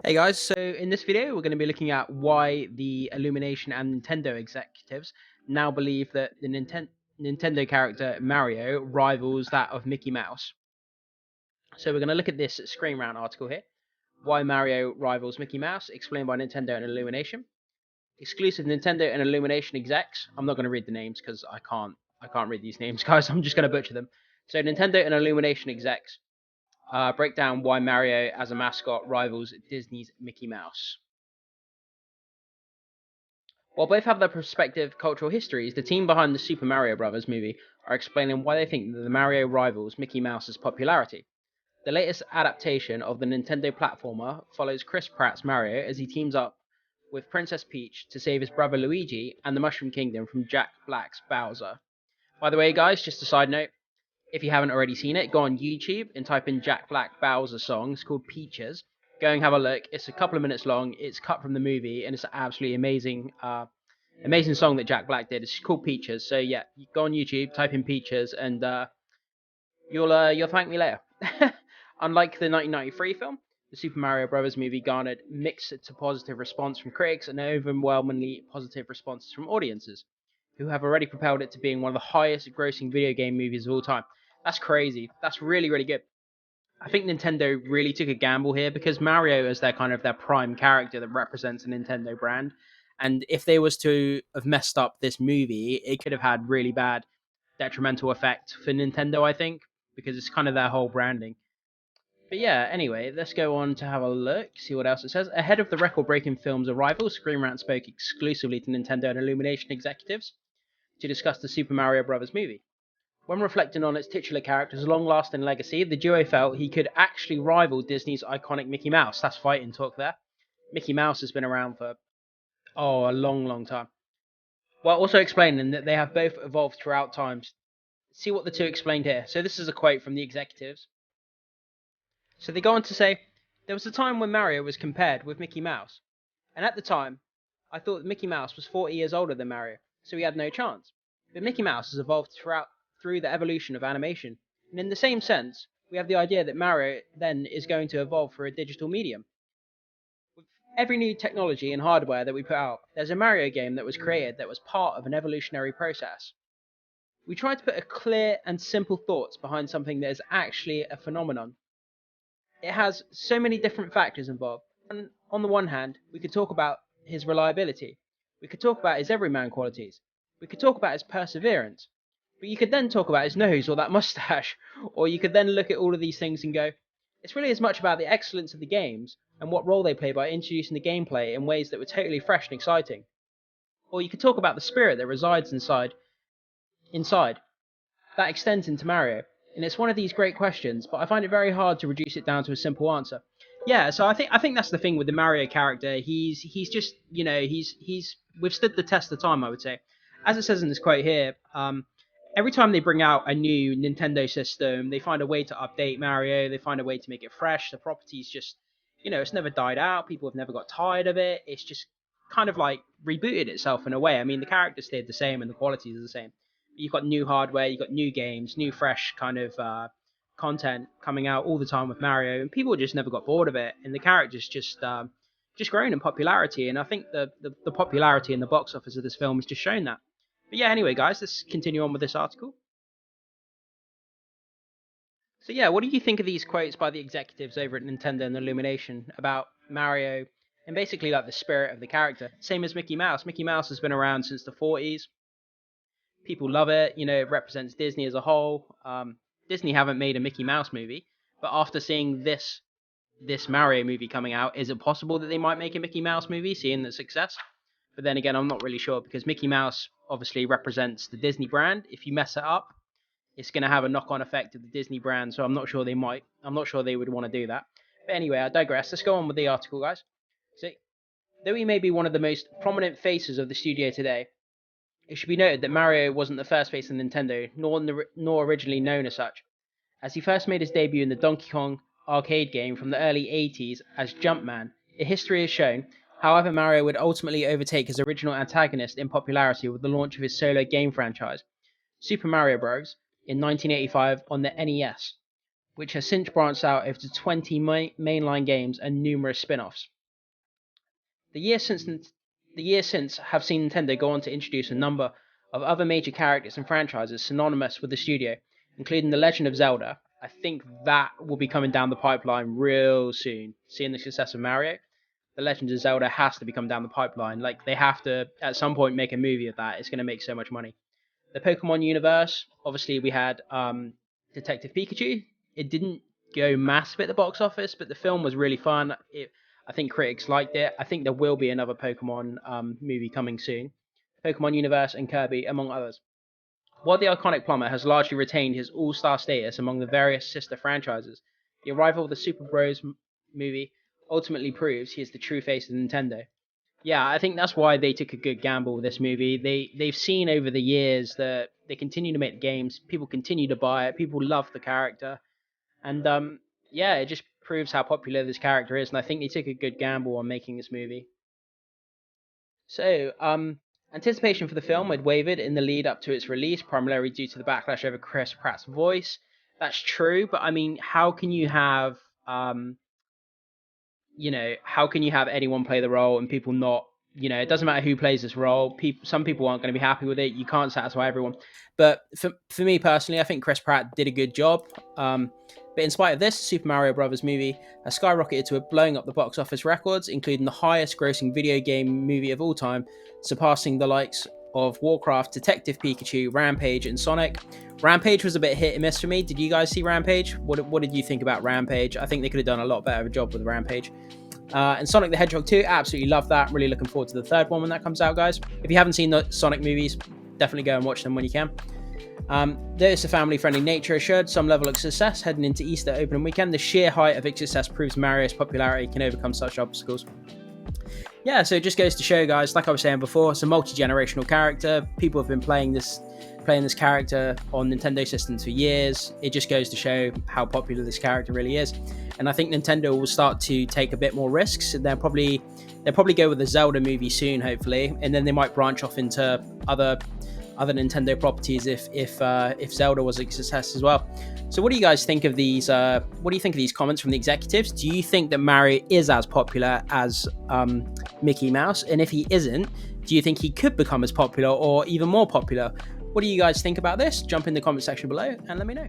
Hey guys, so in this video we're going to be looking at why the Illumination and Nintendo executives now believe that the Nintendo character Mario rivals that of Mickey Mouse. So we're going to look at this Screen Rant article here. Why Mario rivals Mickey Mouse, explained by Nintendo and Illumination. Exclusive Nintendo and Illumination execs. I'm not going to read the names because I can't read these names, guys. I'm just going to butcher them. So Nintendo and Illumination execs break down why Mario as a mascot rivals Disney's Mickey Mouse. While both have their respective cultural histories, the team behind the Super Mario Bros. Movie are explaining why they think that the Mario rivals Mickey Mouse's popularity. The latest adaptation of the Nintendo platformer follows Chris Pratt's Mario as he teams up with Princess Peach to save his brother Luigi and the Mushroom Kingdom from Jack Black's Bowser. By the way, guys, just a side note, if you haven't already seen it, go on YouTube and type in Jack Black Bowser song. It's called Peaches. Go and have a look. It's a couple of minutes long. It's cut from the movie, and it's an absolutely amazing song that Jack Black did. It's called Peaches. So yeah, you go on YouTube, type in Peaches, and you'll thank me later. Unlike the 1993 film, the Super Mario Bros. Movie garnered mixed to positive response from critics and overwhelmingly positive responses from audiences, who have already propelled it to being one of the highest grossing video game movies of all time. That's crazy. That's really, really good. I think Nintendo really took a gamble here because Mario is their prime character that represents a Nintendo brand. And if they was to have messed up this movie, it could have had really bad detrimental effect for Nintendo, I think, because it's kind of their whole branding. But yeah, anyway, let's go on to have a look, see what else it says. Ahead of the record-breaking film's arrival, Screen Rant spoke exclusively to Nintendo and Illumination executives to discuss the Super Mario Bros. Movie. When reflecting on its titular character's long-lasting legacy, the duo felt he could actually rival Disney's iconic Mickey Mouse. That's fighting talk there. Mickey Mouse has been around for, a long, long time. While also explaining that they have both evolved throughout times. See what the two explained here. So this is a quote from the executives. So they go on to say, there was a time when Mario was compared with Mickey Mouse. And at the time, I thought that Mickey Mouse was 40 years older than Mario, so he had no chance. But Mickey Mouse has evolved through the evolution of animation. And in the same sense, we have the idea that Mario then is going to evolve through a digital medium. With every new technology and hardware that we put out, there's a Mario game that was created that was part of an evolutionary process. We try to put a clear and simple thoughts behind something that is actually a phenomenon. It has so many different factors involved. And on the one hand, we could talk about his reliability. We could talk about his everyman qualities. We could talk about his perseverance. But you could then talk about his nose or that mustache. Or you could then look at all of these things and go, it's really as much about the excellence of the games and what role they play by introducing the gameplay in ways that were totally fresh and exciting. Or you could talk about the spirit that resides inside that extends into Mario. And it's one of these great questions, but I find it very hard to reduce it down to a simple answer. Yeah, so I think that's the thing with the Mario character. He's just he's withstood the test of time, I would say. As it says in this quote here, every time they bring out a new Nintendo system, they find a way to update Mario. They find a way to make it fresh. The property's just it's never died out. People have never got tired of it. It's just kind of like rebooted itself in a way. I mean, the character stayed the same and the qualities are the same. You've got new hardware, you've got new games, new fresh kind of content coming out all the time with Mario, and people just never got bored of it. And the character's just grown in popularity, and I think the popularity in the box office of this film has just shown that. But yeah, anyway, guys, let's continue on with this article. So yeah, what do you think of these quotes by the executives over at Nintendo and Illumination about Mario and basically like the spirit of the character? Same as Mickey Mouse. Mickey Mouse has been around since the 40s. People love it. It represents Disney as a whole. Disney haven't made a Mickey Mouse movie, but after seeing this Mario movie coming out, is it possible that they might make a Mickey Mouse movie, seeing the success? But then again, I'm not really sure because Mickey Mouse obviously represents the Disney brand. If you mess it up, it's going to have a knock-on effect of the Disney brand. So I'm not sure they might. I'm not sure they would want to do that. But anyway, I digress. Let's go on with the article, guys. So, though he may be one of the most prominent faces of the studio today, it should be noted that Mario wasn't the first face of Nintendo, nor originally known as such, as he first made his debut in the Donkey Kong arcade game from the early 80s as Jumpman. History has shown, however, Mario would ultimately overtake his original antagonist in popularity with the launch of his solo game franchise, Super Mario Bros., in 1985 on the NES, which has since branched out over to 20 mainline games and numerous spin-offs. The years since have seen Nintendo go on to introduce a number of other major characters and franchises synonymous with the studio, including The Legend of Zelda. I think that will be coming down the pipeline real soon. Seeing the success of Mario, The Legend of Zelda has to be coming down the pipeline. Like, they have to at some point make a movie of that. It's going to make so much money. The Pokemon universe, obviously we had Detective Pikachu. It didn't go massive at the box office, but the film was really fun. I think critics liked it. I think there will be another Pokemon movie coming soon. Pokemon universe and Kirby, among others. While the iconic plumber has largely retained his all-star status among the various sister franchises, the arrival of the Super Bros. Movie ultimately proves he is the true face of Nintendo. Yeah, I think that's why they took a good gamble with this movie. They've seen over the years that they continue to make games, people continue to buy it, people love the character, and yeah, it just proves how popular this character is. And I think they took a good gamble on making this movie. So, anticipation for the film had wavered in the lead up to its release, primarily due to the backlash over Chris Pratt's voice. That's true, but I mean, how can you have how can you have anyone play the role and people not, it doesn't matter who plays this role. Some people aren't going to be happy with it. You can't satisfy everyone. But for me personally, I think Chris Pratt did a good job. But in spite of this, Super Mario Bros. Movie has skyrocketed to blowing up the box office records, including the highest grossing video game movie of all time, surpassing the likes of Warcraft, Detective Pikachu, Rampage, and Sonic. Rampage was a bit hit and miss for me. Did you guys see Rampage? What did you think about Rampage? I think they could have done a lot better of a job with Rampage. And Sonic the Hedgehog 2, absolutely love that. Really looking forward to the third one when that comes out, guys. If you haven't seen the Sonic movies, definitely go and watch them when you can. There's a family-friendly nature assured some level of success heading into Easter opening weekend. The sheer height of its success proves Mario's popularity can overcome such obstacles. Yeah, so it just goes to show, guys, like I was saying before, it's a multi-generational character. People have been playing this character on Nintendo systems for years. It just goes to show how popular this character really is. And I think Nintendo will start to take a bit more risks. They'll probably go with the Zelda movie soon, hopefully, and then they might branch off into other Nintendo properties if Zelda was a success as well. So what do you guys think of these? What do you think of these comments from the executives? Do you think that Mario is as popular as Mickey Mouse? And if he isn't, do you think he could become as popular or even more popular? What do you guys think about this? Jump in the comment section below and let me know.